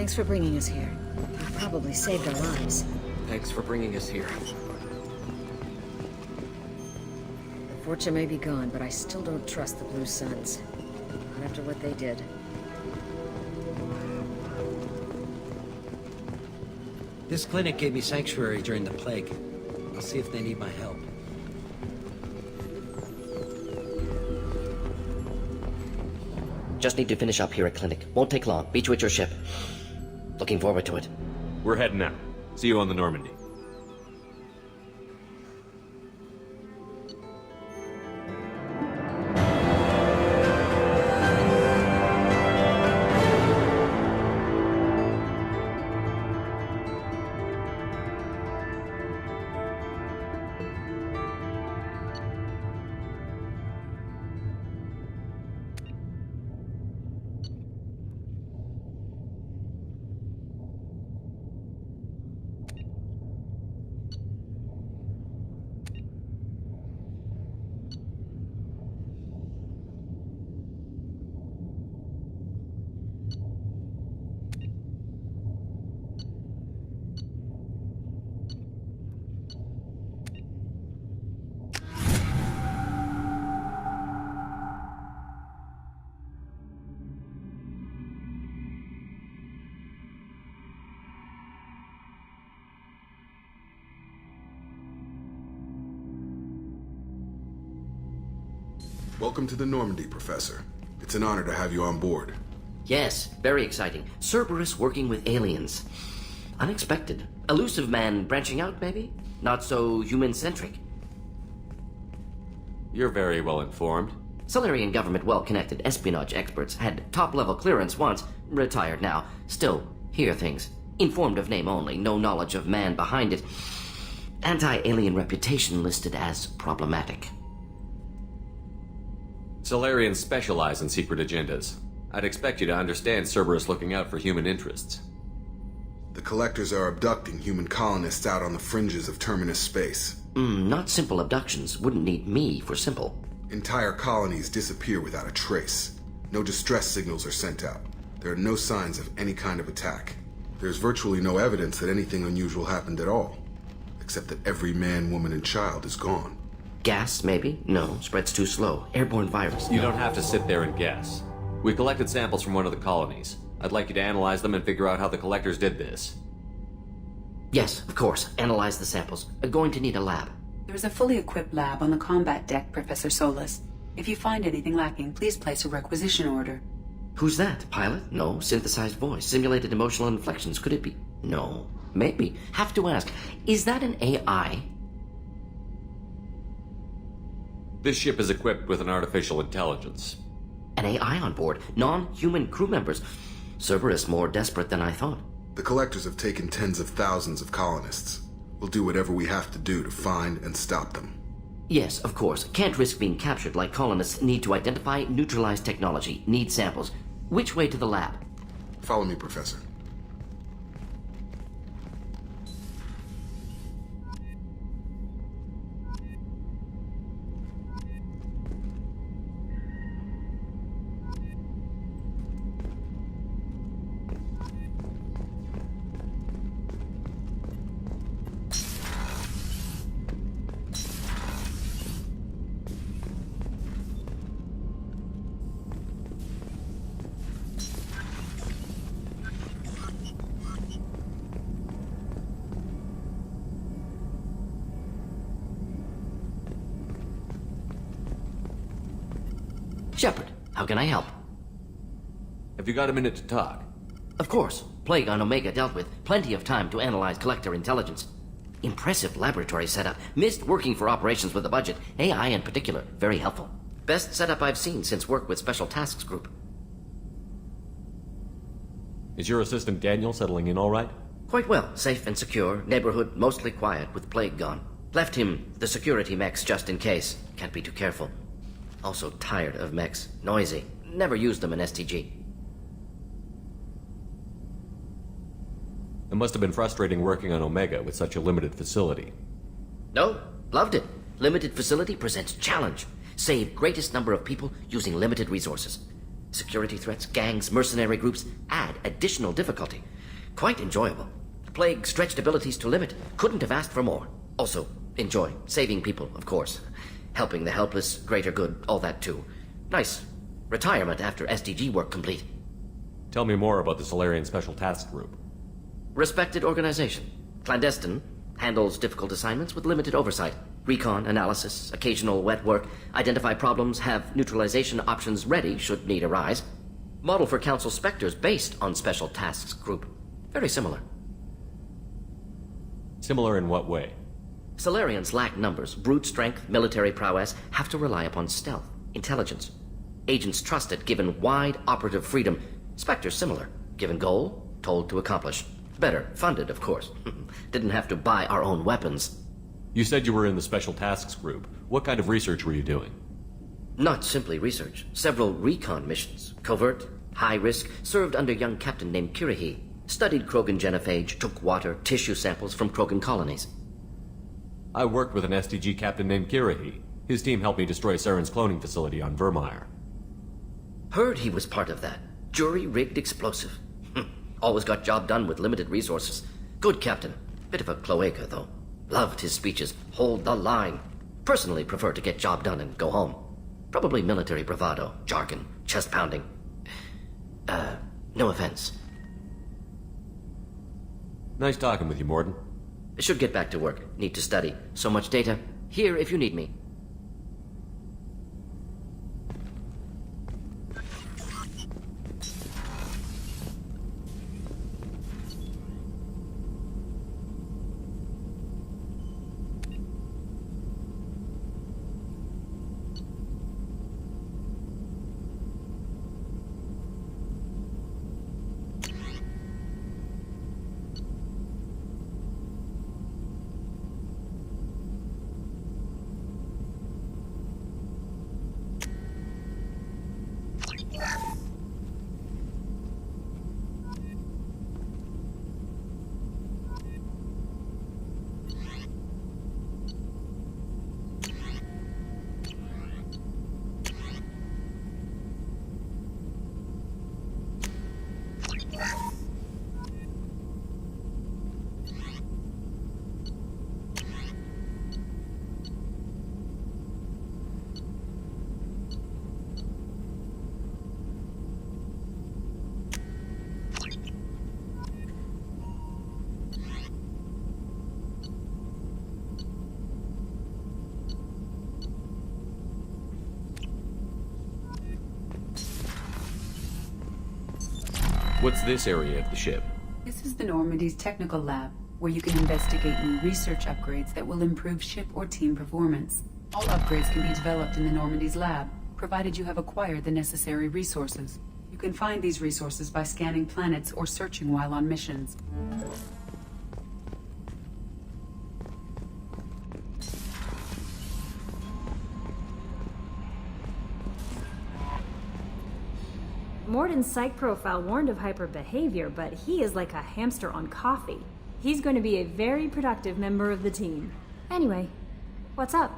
Thanks for bringing us here. You've probably saved our lives. Thanks for bringing us here. The fortune may be gone, but I still don't trust the Blue Suns. Not after what they did. This clinic gave me sanctuary during the plague. I'll see if they need my help. Just need to finish up here at clinic. Won't take long. Beat you at your ship. Looking forward to it. We're heading out. See you on the Normandy. Welcome to the Normandy, Professor. It's an honor to have you on board. Yes, very exciting. Cerberus working with aliens. Unexpected. Elusive man branching out, maybe? Not so human-centric. You're very well informed. Solarian government well-connected espionage experts had top-level clearance once, retired now. Still, hear things. Informed of name only, no knowledge of man behind it. Anti-alien reputation listed as problematic. Solarians specialize in secret agendas. I'd expect you to understand Cerberus looking out for human interests. The Collectors are abducting human colonists out on the fringes of Terminus space. Not simple abductions. Wouldn't need me for simple. Entire colonies disappear without a trace. No distress signals are sent out. There are no signs of any kind of attack. There's virtually no evidence that anything unusual happened at all, except that every man, woman, and child is gone. Gas, maybe? No, spreads too slow. Airborne virus. You don't have to sit there and guess. We collected samples from one of the colonies. I'd like you to analyze them and figure out how the Collectors did this. Yes, of course. Analyze the samples. Going to need a lab. There's a fully equipped lab on the combat deck, Professor Solis. If you find anything lacking, please place a requisition order. Who's that? Pilot? No. Synthesized voice. Simulated emotional inflections. Could it be? No. Maybe. Have to ask. Is that an AI? This ship is equipped with an artificial intelligence. An AI on board. Non-human crew members. Cerberus more desperate than I thought. The Collectors have taken tens of thousands of colonists. We'll do whatever we have to do to find and stop them. Yes, of course. Can't risk being captured like colonists need to identify, neutralize technology, need samples. Which way to the lab? Follow me, Professor. Shepard, how can I help? Have you got a minute to talk? Of course. Plague on Omega dealt with. Plenty of time to analyze Collector intelligence. Impressive laboratory setup. Missed working for operations with a budget. AI in particular. Very helpful. Best setup I've seen since work with Special Tasks Group. Is your assistant Daniel settling in all right? Quite well. Safe and secure. Neighborhood mostly quiet with Plague gone. Left him the security mechs just in case. Can't be too careful. Also tired of mechs. Noisy. Never used them in STG. It must have been frustrating working on Omega with such a limited facility. No, loved it. Limited facility presents challenge. Save greatest number of people using limited resources. Security threats, gangs, mercenary groups add additional difficulty. Quite enjoyable. The plague stretched abilities to limit. Couldn't have asked for more. Also, enjoy. Saving people, of course. Helping the helpless, greater good, all that too. Nice. Retirement after SDG work complete. Tell me more about the Solarian Special Task Group. Respected organization. Clandestine. Handles difficult assignments with limited oversight. Recon, analysis, occasional wet work. Identify problems, have neutralization options ready should need arise. Model for Council Spectres based on Special Tasks Group. Very similar. Similar in what way? Solarians lack numbers, brute strength, military prowess, have to rely upon stealth, intelligence. Agents trusted, given wide operative freedom. Spectres similar, given goal, told to accomplish. Better, funded, of course. Didn't have to buy our own weapons. You said you were in the Special Tasks Group. What kind of research were you doing? Not simply research. Several recon missions. Covert, high risk, served under a young captain named Kirihi. Studied Krogan genophage, took water, tissue samples from Krogan colonies. I worked with an SDG captain named Kirihi. His team helped me destroy Saren's cloning facility on Vermeer. Heard he was part of that. Jury-rigged explosive. Always got job done with limited resources. Good captain. Bit of a cloaca, though. Loved his speeches. Hold the line. Personally prefer to get job done and go home. Probably military bravado, jargon, chest pounding. No offense. Nice talking with you, Morden. Should get back to work. Need to study. So much data. Here if you need me. What's this area of the ship? This is the Normandy's technical lab, where you can investigate new research upgrades that will improve ship or team performance. All upgrades can be developed in the Normandy's lab, provided you have acquired the necessary resources. You can find these resources by scanning planets or searching while on missions. Morden's psych profile warned of hyper behavior, but he is like a hamster on coffee. He's going to be a very productive member of the team. Anyway, what's up?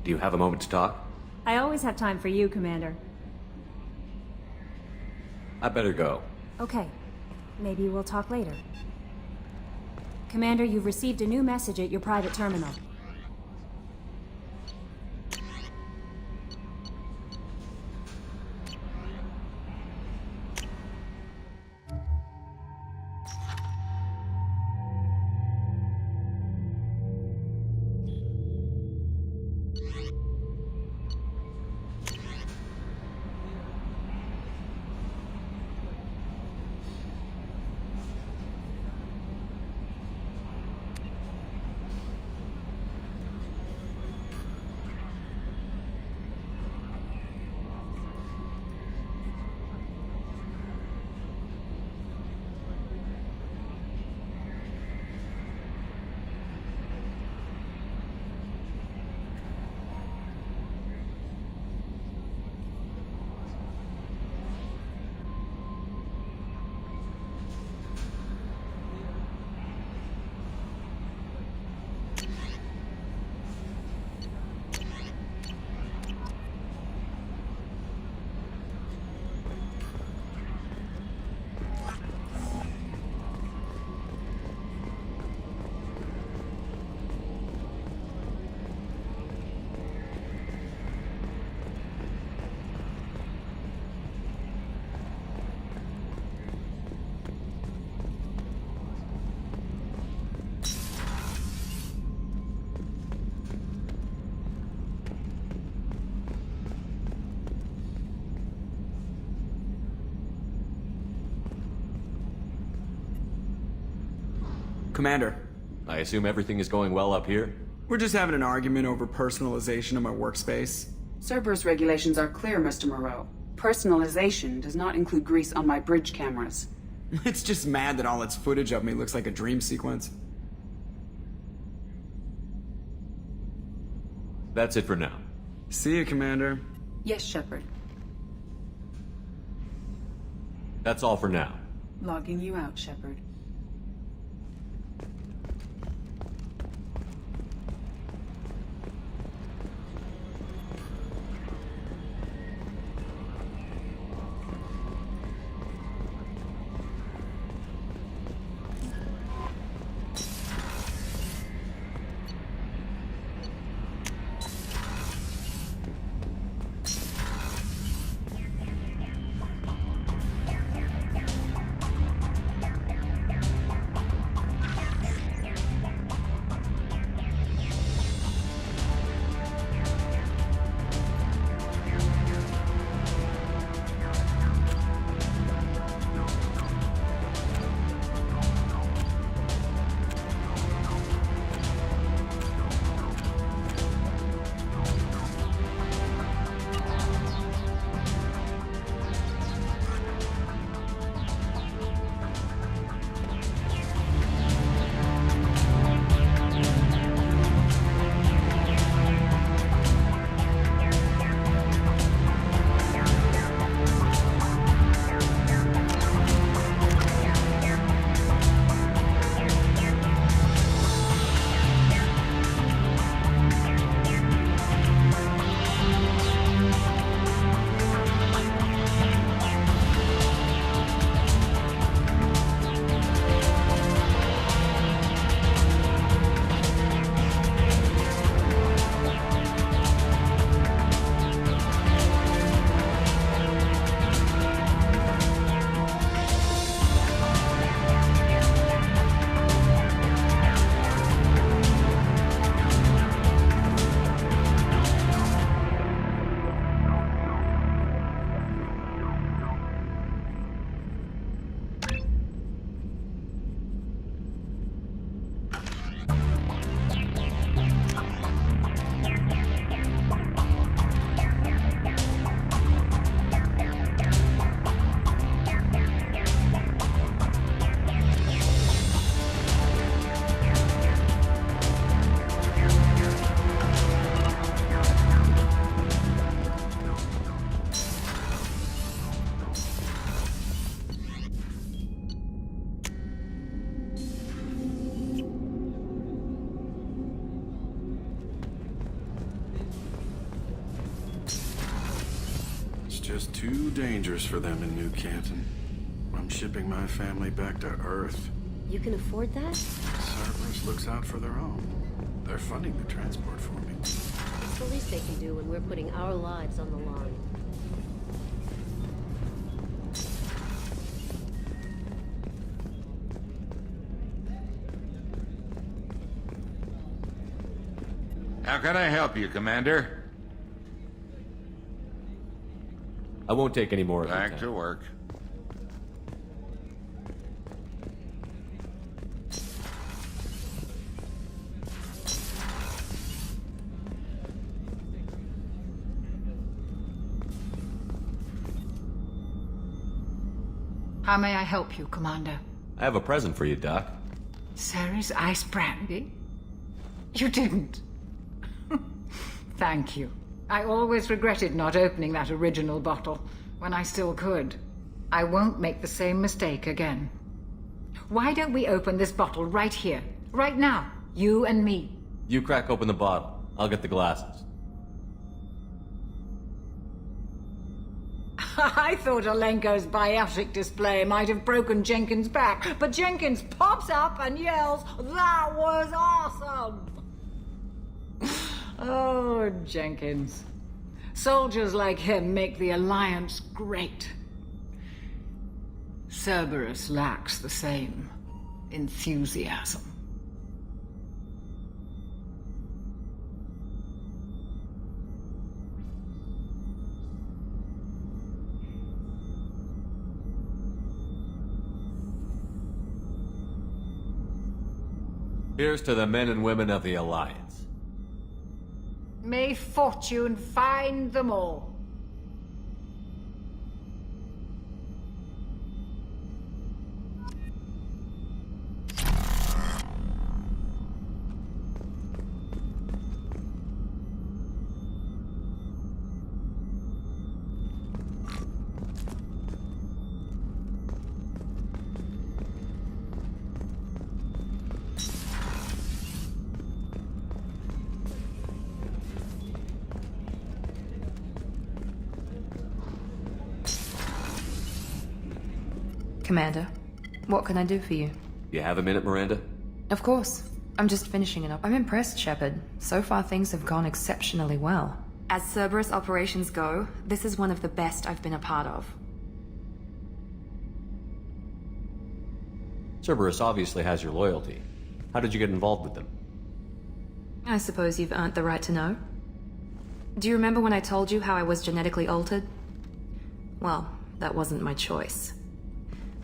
Do you have a moment to talk? I always have time for you, Commander. I better go. Okay, maybe we'll talk later. Commander, you've received a new message at your private terminal. Commander, I assume everything is going well up here? we're just having an argument over personalization of my workspace. Cerberus regulations are clear, Mr. Moreau. Personalization does not include grease on my bridge cameras. It's just mad that all its footage of me looks like a dream sequence. That's it for now. See you, Commander. Yes, Shepard. That's all for now. Logging you out, Shepard. Just too dangerous for them in New Canton. I'm shipping my family back to Earth. You can afford that? Cerberus looks out for their own. They're funding the transport for me. It's the least they can do when we're putting our lives on the line. How can I help you, Commander? I won't take any more of your Back time. to work. How may I help you, Commander? I have a present for you, Doc. Ceres ice brandy? You didn't. Thank you. I always regretted not opening that original bottle when I still could. I won't make the same mistake again. Why don't we open this bottle right here, right now, you and me? You crack open the bottle. I'll get the glasses. I thought Alenko's biotic display might have broken Jenkins' back, but Jenkins pops up and yells, "That was awesome!" Oh, Jenkins. Soldiers like him make the Alliance great. Cerberus lacks the same enthusiasm. Here's to the men and women of the Alliance. May fortune find them all. Commander, what can I do for you? You have a minute, Miranda? Of course. I'm just finishing it up. I'm impressed, Shepard. So far, things have gone exceptionally well. As Cerberus operations go, this is one of the best I've been a part of. Cerberus obviously has your loyalty. How did you get involved with them? I suppose you've earned the right to know. Do you remember when I told you how I was genetically altered? Well, that wasn't my choice.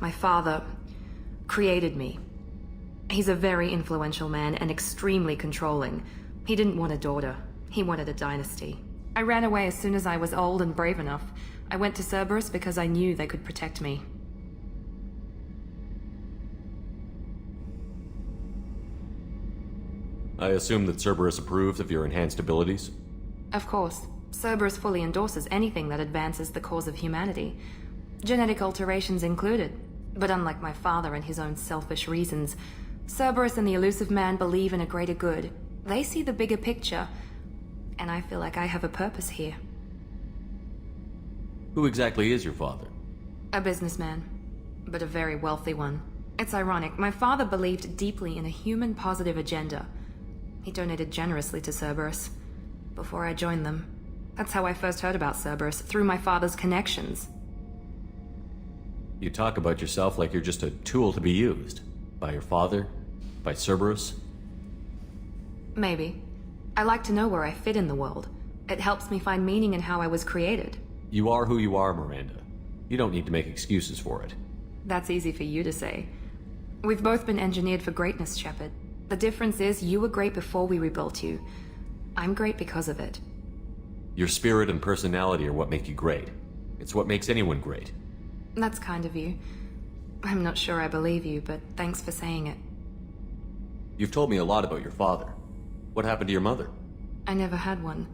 My father created me. He's a very influential man and extremely controlling. He didn't want a daughter. He wanted a dynasty. I ran away as soon as I was old and brave enough. I went to Cerberus because I knew they could protect me. I assume that Cerberus approves of your enhanced abilities? Of course. Cerberus fully endorses anything that advances the cause of humanity. Genetic alterations included. But unlike my father and his own selfish reasons, Cerberus and the Elusive Man believe in a greater good. They see the bigger picture, and I feel like I have a purpose here. Who exactly is your father? A businessman, but a very wealthy one. It's ironic, my father believed deeply in a human-positive agenda. He donated generously to Cerberus before I joined them. That's how I first heard about Cerberus, through my father's connections. You talk about yourself like you're just a tool to be used. By your father? By Cerberus? Maybe. I like to know where I fit in the world. It helps me find meaning in how I was created. You are who you are, Miranda. You don't need to make excuses for it. That's easy for you to say. We've both been engineered for greatness, Shepard. The difference is you were great before we rebuilt you. I'm great because of it. Your spirit and personality are what make you great. It's what makes anyone great. That's kind of you. I'm not sure I believe you, but thanks for saying it. You've told me a lot about your father. What happened to your mother? I never had one.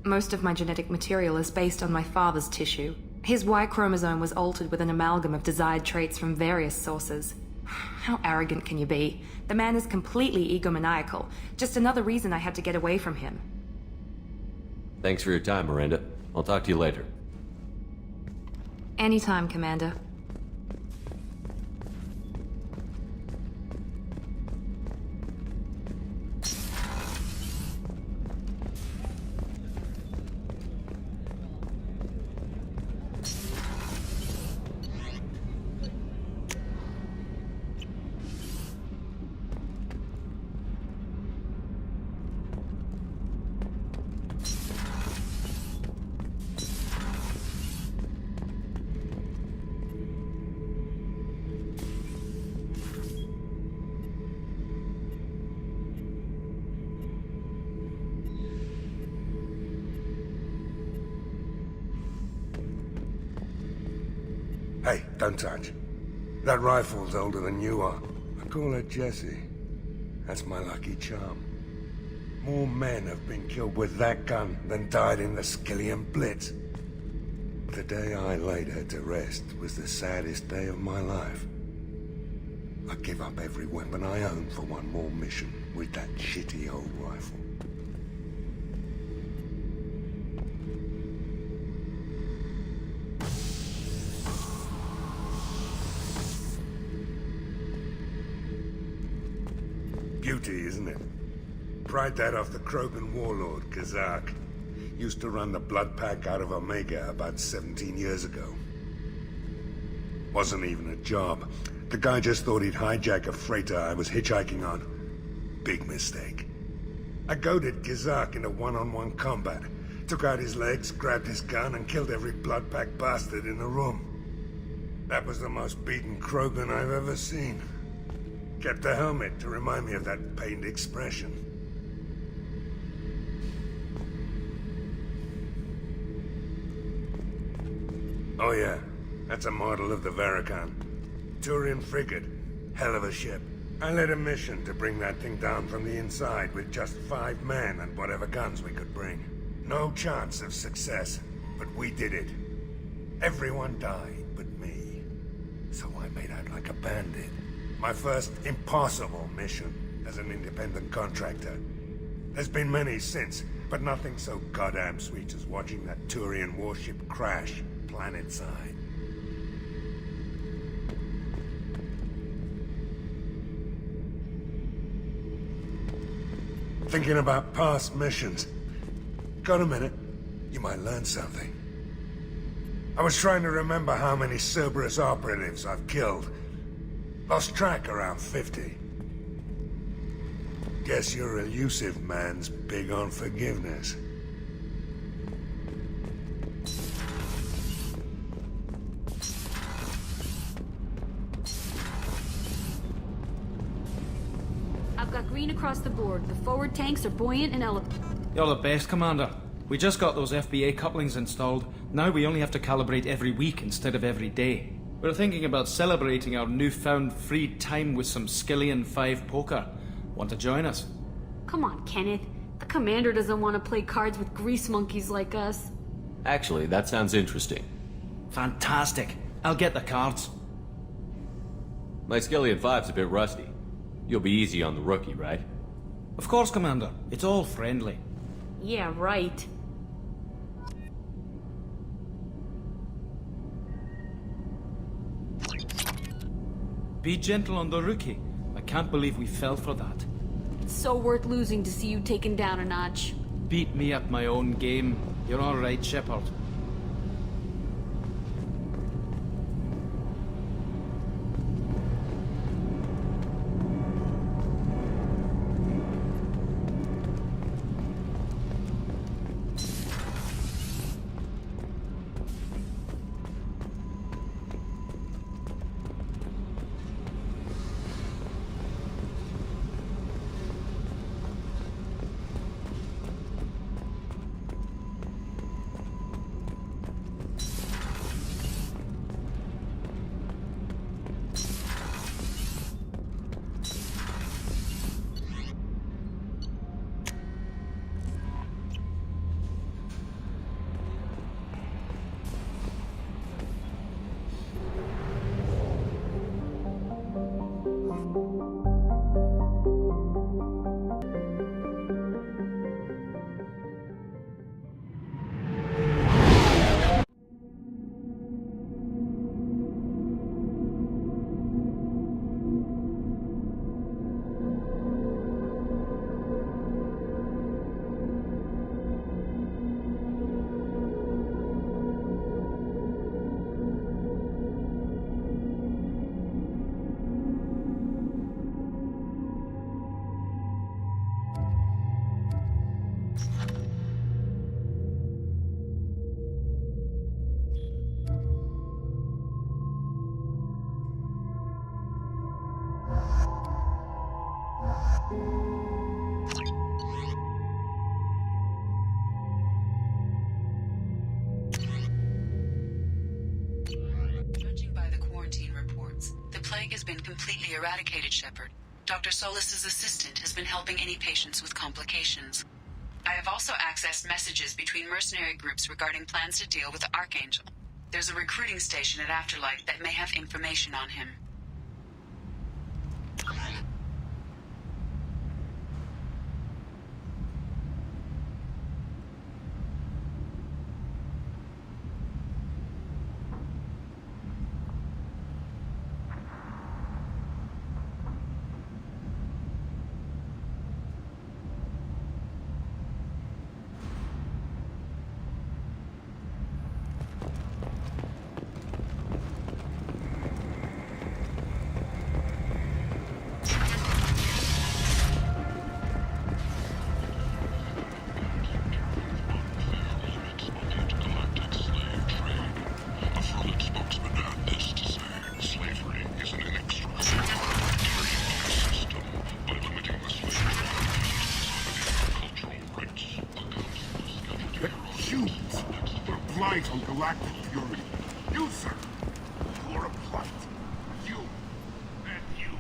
Most of my genetic material is based on my father's tissue. His Y chromosome was altered with an amalgam of desired traits from various sources. How arrogant can you be? The man is completely egomaniacal. Just another reason I had to get away from him. Thanks for your time, Miranda. I'll talk to you later. Anytime, Commander. Hey, don't touch. That rifle's older than you are. I call her Jessie. That's my lucky charm. More men have been killed with that gun than died in the Skillian Blitz. The day I laid her to rest was the saddest day of my life. I give up every weapon I own for one more mission with that shitty old rifle. Beauty, isn't it? Pried that off the Krogan warlord, Kazak. Used to run the blood pack out of Omega about 17 years ago. Wasn't even a job. The guy just thought he'd hijack a freighter I was hitchhiking on. Big mistake. I goaded Kazak into one-on-one combat. Took out his legs, grabbed his gun, and killed every blood pack bastard in the room. That was the most beaten Krogan I've ever seen. Kept a helmet to remind me of that pained expression. Oh yeah, that's a model of the Verican. Turian frigate. Hell of a ship. I led a mission to bring that thing down from the inside with just 5 men and whatever guns we could bring. No chance of success, but we did it. Everyone died but me. So I made out like a bandit. My first impossible mission as an independent contractor. There's been many since, but nothing so goddamn sweet as watching that Turian warship crash planet-side. Thinking about past missions. Got a minute? You might learn something. I was trying to remember how many Cerberus operatives I've killed. Lost track around 50. Guess your elusive man's big on forgiveness. I've got green across the board. The forward tanks are buoyant and elevated. You're the best, Commander. We just got those FBA couplings installed. Now we only have to calibrate every week instead of every day. We're thinking about celebrating our newfound free time with some Skillian 5 poker. Want to join us? Come on, Kenneth. The commander doesn't want to play cards with grease monkeys like us. Actually, that sounds interesting. Fantastic. I'll get the cards. My Skillian 5's a bit rusty. You'll be easy on the rookie, right? Of course, Commander. It's all friendly. Yeah, right. Be gentle on the rookie. I can't believe we fell for that. It's so worth losing to see you taken down a notch. Beat me at my own game. You're all right, Shepard. Judging by the quarantine reports, the plague has been completely eradicated, Shepard. Dr. Solis's assistant has been helping any patients with complications. I have also accessed messages between mercenary groups regarding plans to deal with the Archangel. There's a recruiting station at Afterlight that may have information on him. eyes on galactic fury. You, sir, you're a plight. You, and you.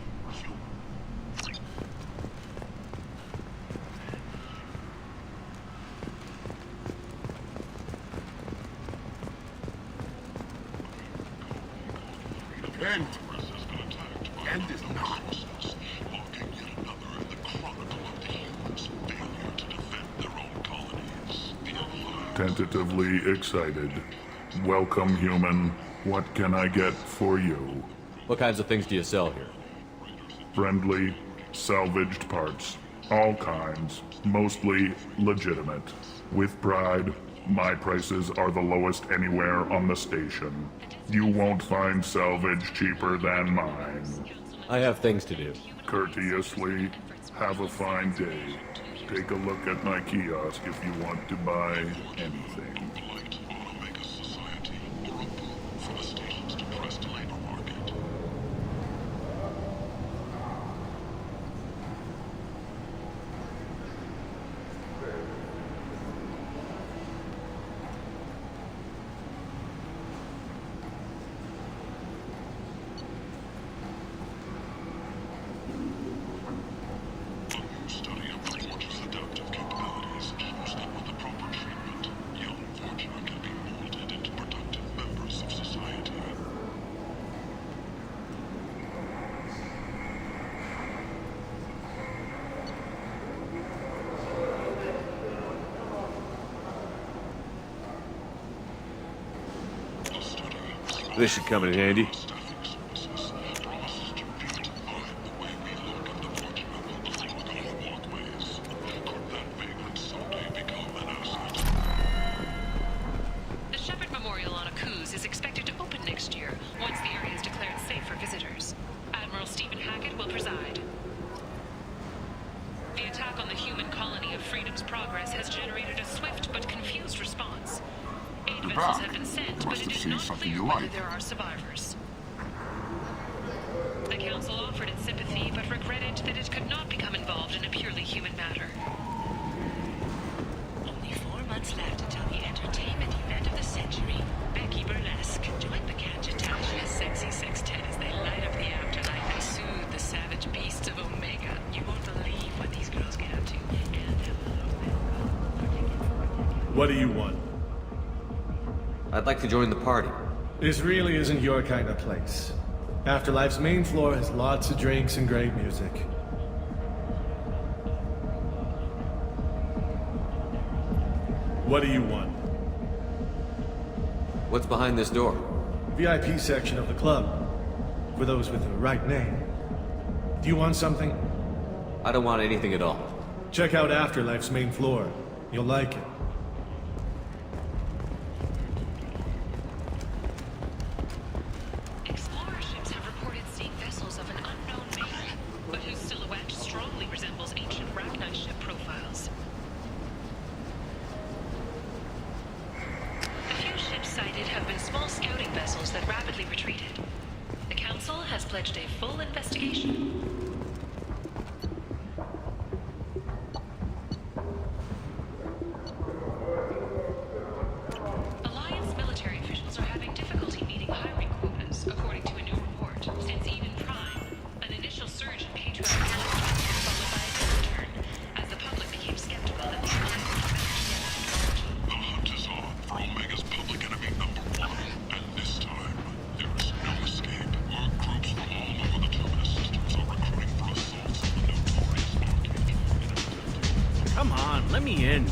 End is not. Tentatively excited. Welcome, human. What can I get for you? What kinds of things do you sell here? Friendly, salvaged parts. All kinds. Mostly legitimate. With pride, my prices are the lowest anywhere on the station. You won't find salvage cheaper than mine. I have things to do. Courteously, have a fine day. Take a look at my kiosk if you want to buy anything. This should come in handy. The Shepherd Memorial on Akuz is expected to open next year, once the area is declared safe for visitors. Admiral Stephen Hackett will preside. The attack on the human colony of Freedom's Progress has generated a swift but confused response. Aid vessels have been sent, but it is not clear whether there are survivors. The Council offered its sympathy, but regretted that it could not become involved in a purely human matter. Only 4 months left until the entertainment event of the century, Becky Burlesque. Join the Gadgetash, sexy sextet as they light up the afterlife and soothe the savage beasts of Omega. You won't believe what these girls get up to. What do you want? I'd like to join the party. This really isn't your kind of place. Afterlife's main floor has lots of drinks and great music. What do you want? What's behind this door? VIP section of the club. For those with the right name. Do you want something? I don't want anything at all. Check out Afterlife's main floor. You'll like it. Pledged a full investigation. Alliance military officials are having difficulty meeting hiring quotas, according to a new report. Since Eden Prime, an initial surge in patriarchal was followed by a downturn, as the public became skeptical that the Alliance would manage to get technology. The hunt is on for Omega's public enemy #1, and this time, there is no escape. Work groups from all over the Terminus systems are recruiting for assaults on the notorious market. Come on, let me in.